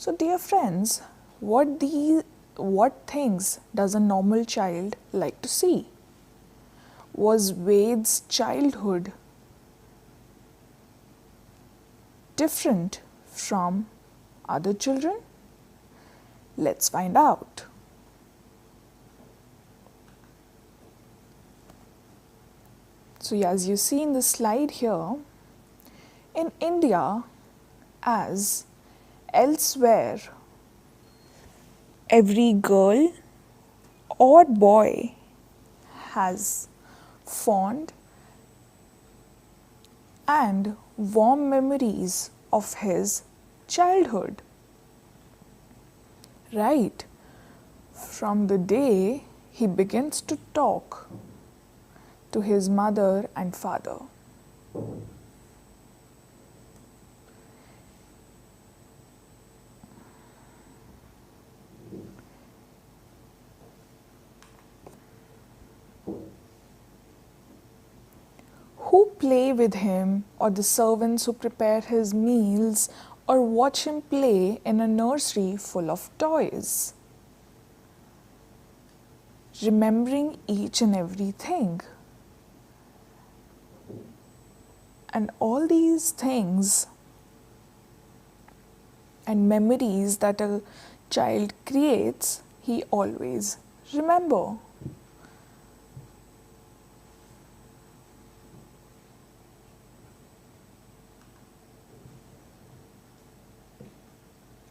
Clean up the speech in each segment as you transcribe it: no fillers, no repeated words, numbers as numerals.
So, dear friends, what things does a normal child like to see? Was Ved's childhood different from other children? Let's find out. So, as you see in the slide here, in India, as elsewhere, every girl or boy has fond and warm memories of his childhood. Right from the day he begins to talk to his mother and father. Who play with him, or the servants who prepare his meals, or watch him play in a nursery full of toys, remembering each and everything. And all these things and memories that a child creates, he always remember.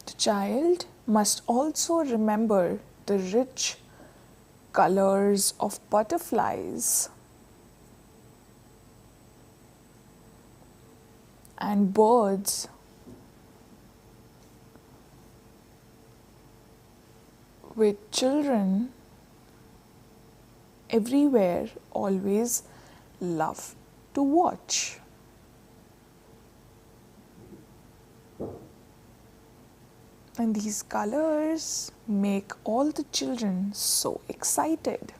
The child must also remember the rich colors of butterflies and birds, which children everywhere always love to watch. And these colors make all the children so excited.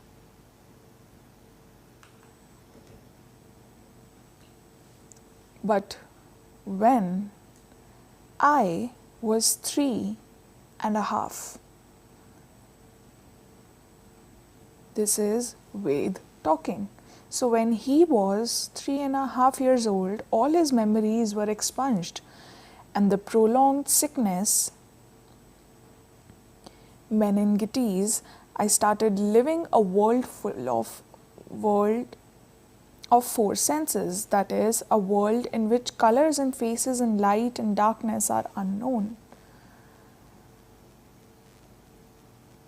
But when I was 3.5, this is Ved talking. So when he was 3.5 years old, all his memories were expunged, and the prolonged sickness, meningitis, I started living a world of four senses, that is, a world in which colors and faces and light and darkness are unknown.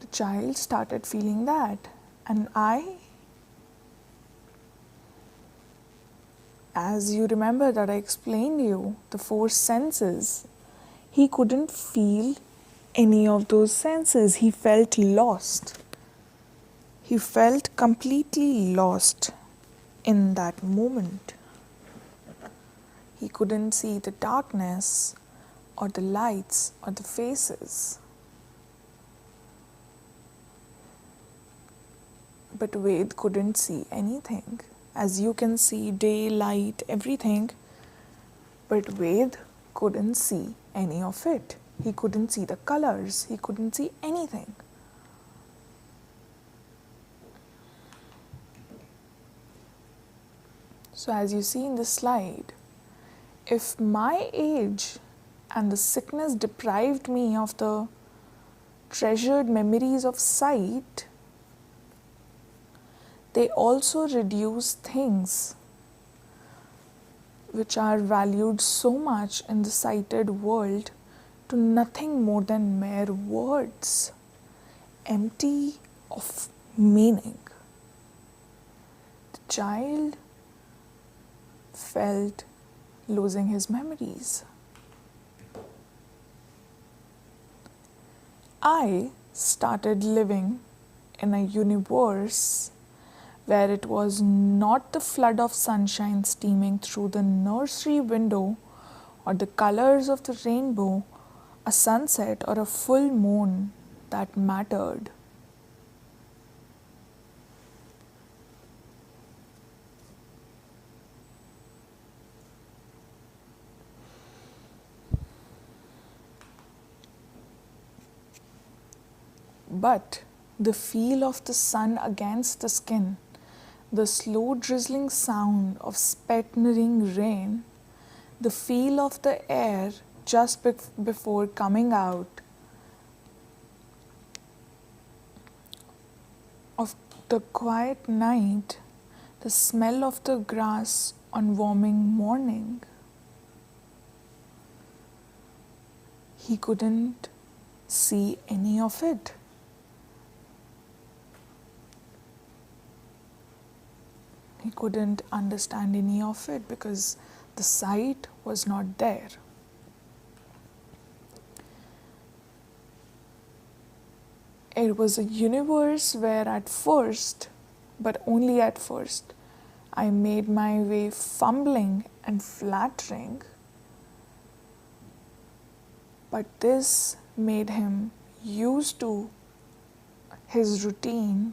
The child started feeling that, and as you remember that I explained you the four senses, he couldn't feel any of those senses. He felt lost. He felt completely lost in that moment. He couldn't see the darkness or the lights or the faces. But Ved couldn't see anything. As you can see, day, light, everything. But Ved couldn't see any of it. He couldn't see the colors. He couldn't see anything. So as you see in the slide, if my age and the sickness deprived me of the treasured memories of sight, they also reduce things which are valued so much in the sighted world to nothing more than mere words, empty of meaning. The child felt losing his memories. I started living in a universe where it was not the flood of sunshine steaming through the nursery window, or the colors of the rainbow, a sunset, or a full moon that mattered. But the feel of the sun against the skin, the slow drizzling sound of spattering rain, the feel of the air just before coming out of the quiet night, the smell of the grass on warming morning. He couldn't see any of it. He couldn't understand any of it because the sight was not there. It was a universe where at first, but only at first, I made my way fumbling and flattering. But this made him used to his routine.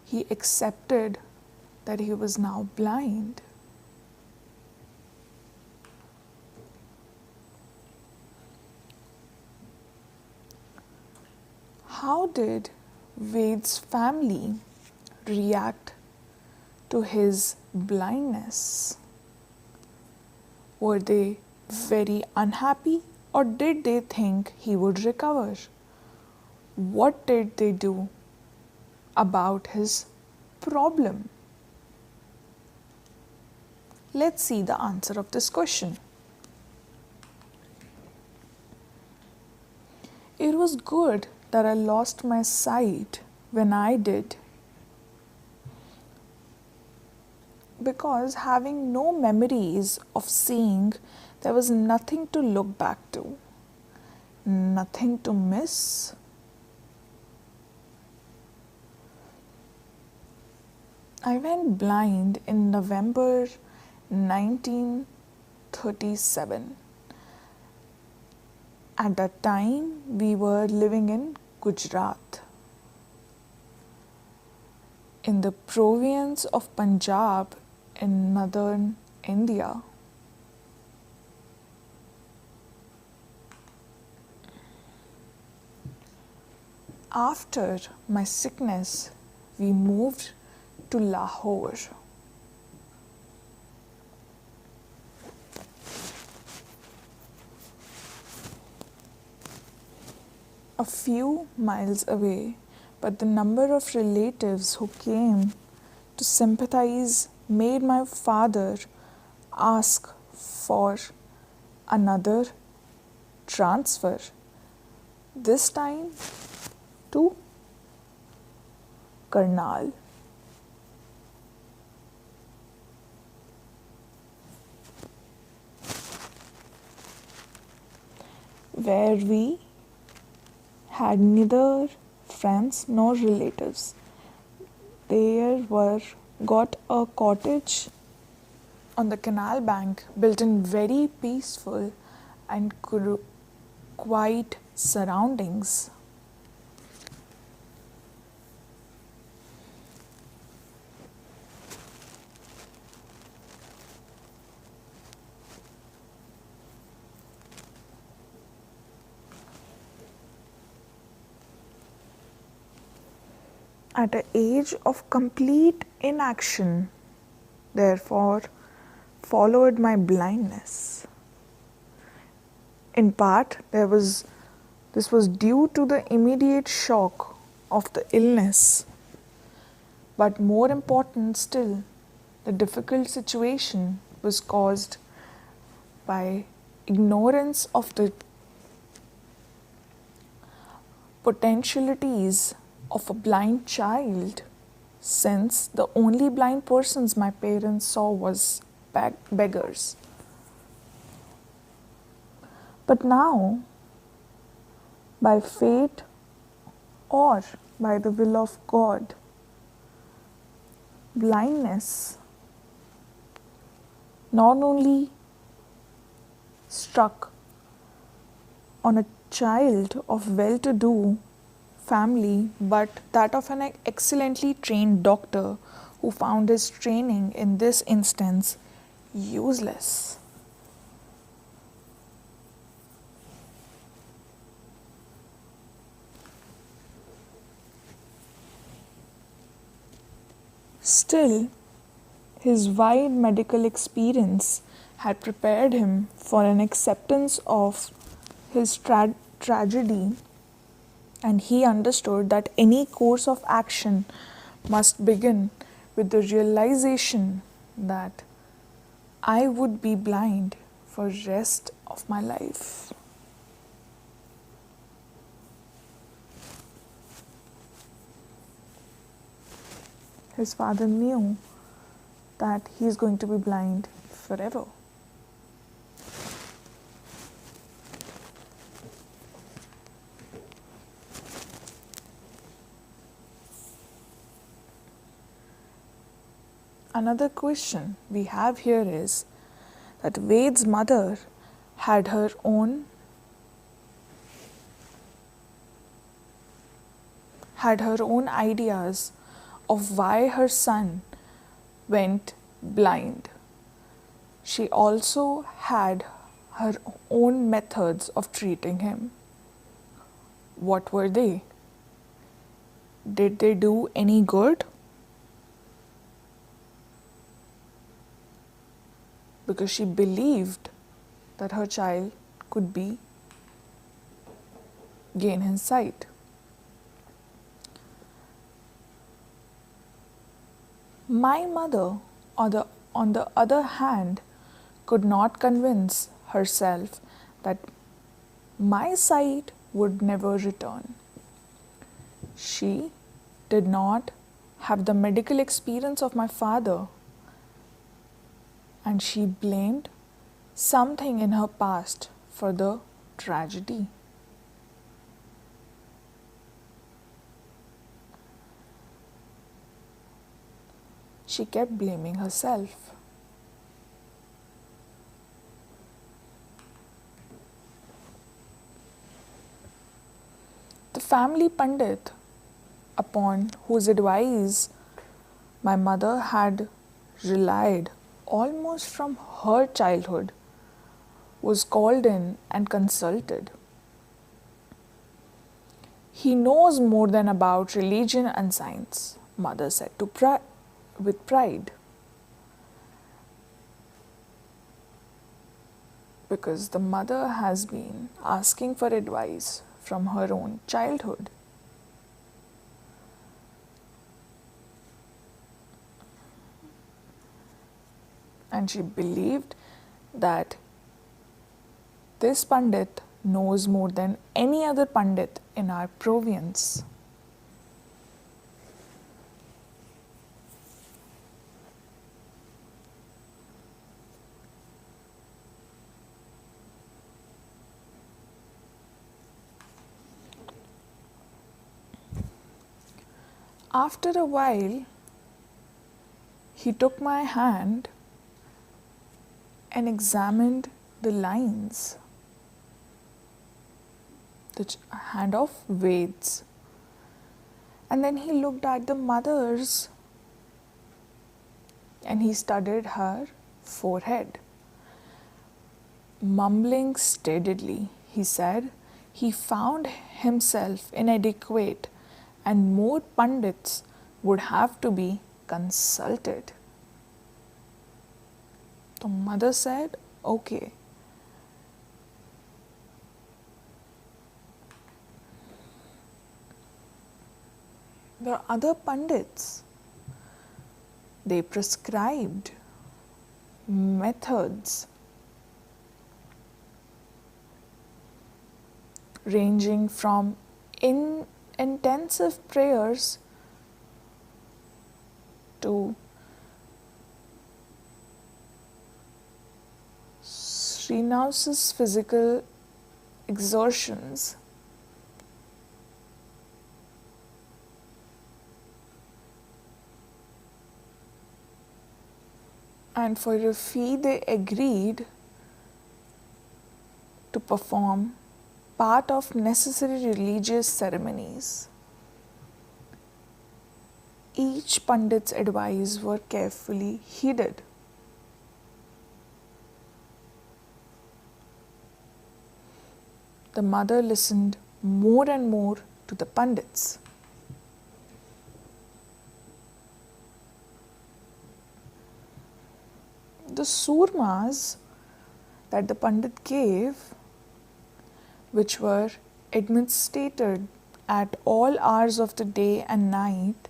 He accepted that he was now blind. How did Ved's family react to his blindness? Were they very unhappy, or did they think he would recover? What did they do about his problem? Let's see the answer of this question. It was good that I lost my sight when I did, because having no memories of seeing, there was nothing to look back to, nothing to miss. I went blind in November 1937. At that time, we were living in Gujarat, in the province of Punjab in northern India. After my sickness, we moved to Lahore. A few miles away, but the number of relatives who came to sympathize made my father ask for another transfer, this time to Karnal. Where we had neither friends nor relatives. There got a cottage on the canal bank, built in very peaceful and quiet surroundings. At an age of complete inaction, therefore, followed my blindness. In part, this was due to the immediate shock of the illness, but more important still, the difficult situation was caused by ignorance of the potentialities of a blind child, since the only blind persons my parents saw was beggars. But now, by fate or by the will of God, blindness not only struck on a child of well-to-do family, but that of an excellently trained doctor who found his training in this instance useless. Still, his wide medical experience had prepared him for an acceptance of his tragedy, and he understood that any course of action must begin with the realization that I would be blind for rest of my life. His father knew that he is going to be blind forever. Another question we have here is that Ved's mother had her own ideas of why her son went blind. She also had her own methods of treating him. What were they? Did they do any good? Because she believed that her child could gain his sight. My mother, on the other hand, could not convince herself that my sight would never return. She did not have the medical experience of my father, and she blamed something in her past for the tragedy. She kept blaming herself. The family Pandit, upon whose advice my mother had relied almost from her childhood, was called in and consulted. He knows more than about religion and science, mother said with pride. Because the mother has been asking for advice from her own childhood. And she believed that this Pandit knows more than any other Pandit in our province. After a while, he took my hand and examined the lines, the hand of Veds. And then he looked at the mother's and he studied her forehead. Mumbling steadily, he said he found himself inadequate and more Pandits would have to be consulted. The mother said, okay. The other Pandits, they prescribed methods ranging from intensive prayers to Srinivas's physical exertions. And for a fee, they agreed to perform part of necessary religious ceremonies. Each Pandit's advice were carefully heeded. The mother listened more and more to the Pandits. the surmas that the Pandit gave, which were administered at all hours of the day and night,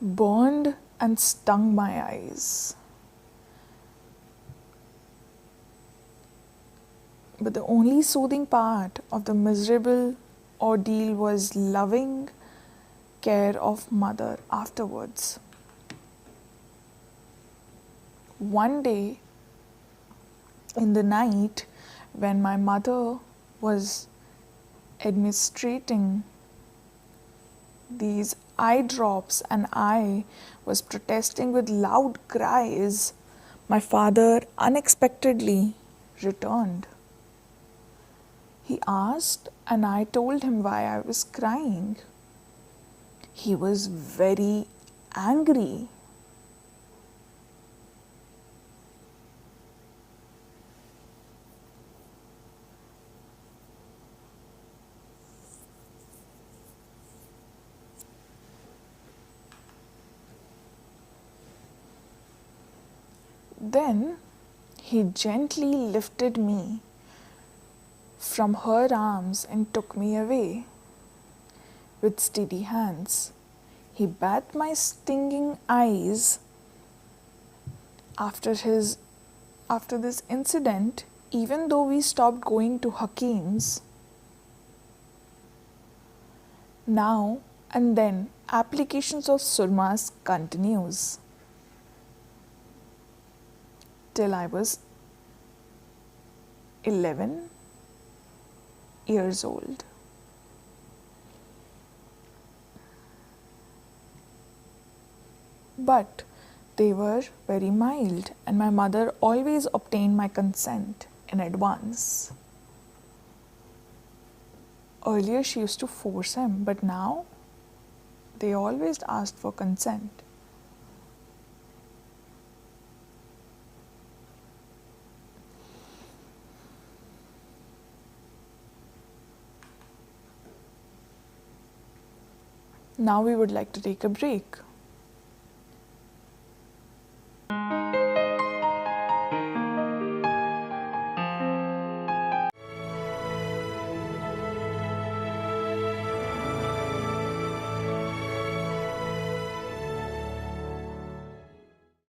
burned and stung my eyes. But the only soothing part of the miserable ordeal was loving care of mother afterwards. One day in the night, when my mother was administrating these eye drops and I was protesting with loud cries, my father unexpectedly returned. He asked, and I told him why I was crying. He was very angry. Then he gently lifted me from her arms and took me away with steady hands. He bathed my stinging eyes. After this incident, even though we stopped going to Hakim's, now and then applications of surmas continues till I was 11 years old. But they were very mild, and my mother always obtained my consent in advance. Earlier she used to force him, but now they always asked for consent. Now we would like to take a break.